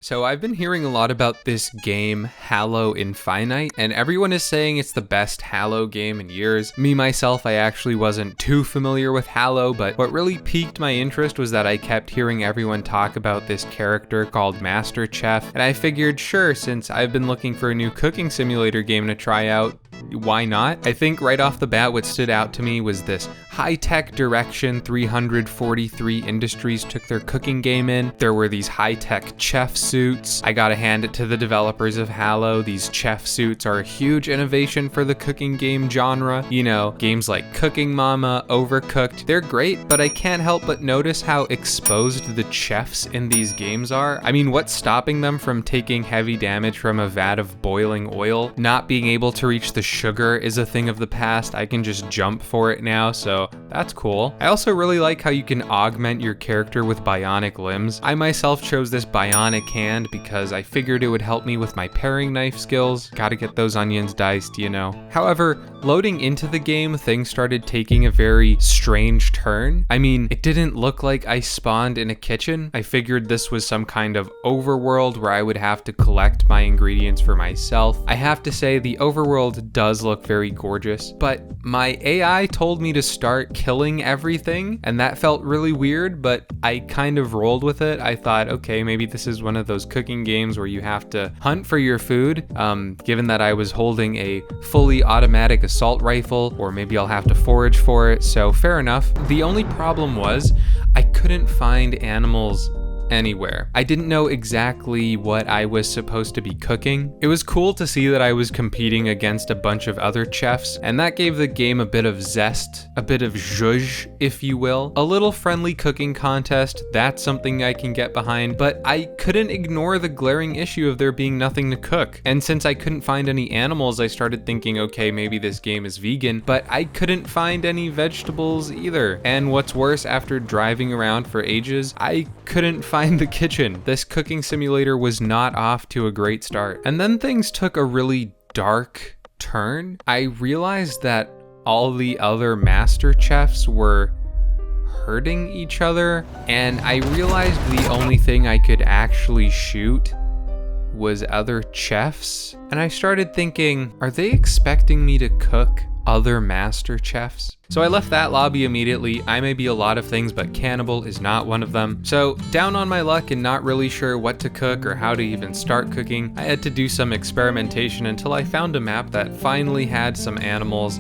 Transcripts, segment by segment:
So I've been hearing a lot about this game, Halo Infinite, and everyone is saying it's the best Halo game in years. Me, myself, I actually wasn't too familiar with Halo, but what really piqued my interest was that I kept hearing everyone talk about this character called Master Chef, and I figured, sure, since I've been looking for a new cooking simulator game to try out, why not? I think right off the bat what stood out to me was this high-tech direction 343 Industries took their cooking game in. There were these high-tech chef suits. I gotta hand it to the developers of Halo. These chef suits are a huge innovation for the cooking game genre. You know, games like Cooking Mama, Overcooked, they're great, but I can't help but notice how exposed the chefs in these games are. I mean, what's stopping them from taking heavy damage from a vat of boiling oil? Not being able to reach the sugar is a thing of the past. I can just jump for it now, so that's cool. I also really like how you can augment your character with bionic limbs. I myself chose this bionic hand because I figured it would help me with my paring knife skills. Gotta get those onions diced, you know. However, loading into the game, things started taking a very strange turn. I mean, it didn't look like I spawned in a kitchen. I figured this was some kind of overworld where I would have to collect my ingredients for myself. I have to say, the overworld does look very gorgeous, but my AI told me to start killing everything, and that felt really weird, but I kind of rolled with it. I thought, okay, maybe this is one of those cooking games where you have to hunt for your food. Given that I was holding a fully automatic assault rifle, or maybe I'll have to forage for it, so fair enough. The only problem was I couldn't find animals anywhere. I didn't know exactly what I was supposed to be cooking. It was cool to see that I was competing against a bunch of other chefs, and that gave the game a bit of zest, a bit of zhuzh, if you will. A little friendly cooking contest, that's something I can get behind, but I couldn't ignore the glaring issue of there being nothing to cook. And since I couldn't find any animals, I started thinking, okay, maybe this game is vegan, but I couldn't find any vegetables either. And what's worse, after driving around for ages, I couldn't find the kitchen. This cooking simulator was not off to a great start. And then things took a really dark turn. I realized that all the other master chefs were hurting each other, and I realized the only thing I could actually shoot was other chefs. And I started thinking, are they expecting me to cook other master chefs? So I left that lobby immediately. I may be a lot of things, but cannibal is not one of them. So down on my luck and not really sure what to cook or how to even start cooking, I had to do some experimentation until I found a map that finally had some animals.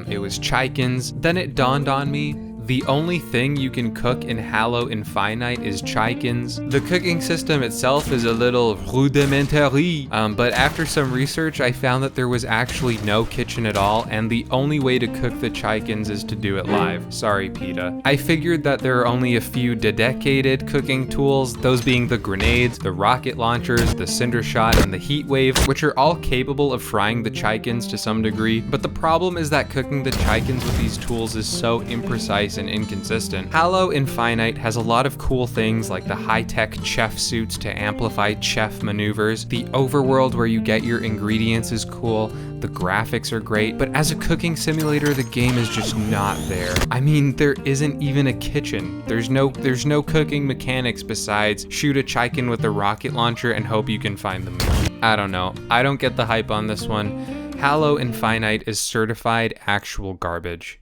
It was chickens. Then it dawned on me, the only thing you can cook in Halo Infinite is chickens. The cooking system itself is a little rudimentary, but after some research, I found that there was actually no kitchen at all, and the only way to cook the chickens is to do it live. Sorry, PETA. I figured that there are only a few dedicated cooking tools, those being the grenades, the rocket launchers, the cinder shot, and the heat wave, which are all capable of frying the chickens to some degree, but the problem is that cooking the chickens with these tools is so imprecise and inconsistent. Halo Infinite has a lot of cool things like the high-tech chef suits to amplify chef maneuvers. The overworld where you get your ingredients is cool. The graphics are great, but as a cooking simulator, the game is just not there. I mean, there isn't even a kitchen. There's no cooking mechanics besides shoot a chicken with a rocket launcher and hope you can find the meat. I don't know. I don't get the hype on this one. Halo Infinite is certified actual garbage.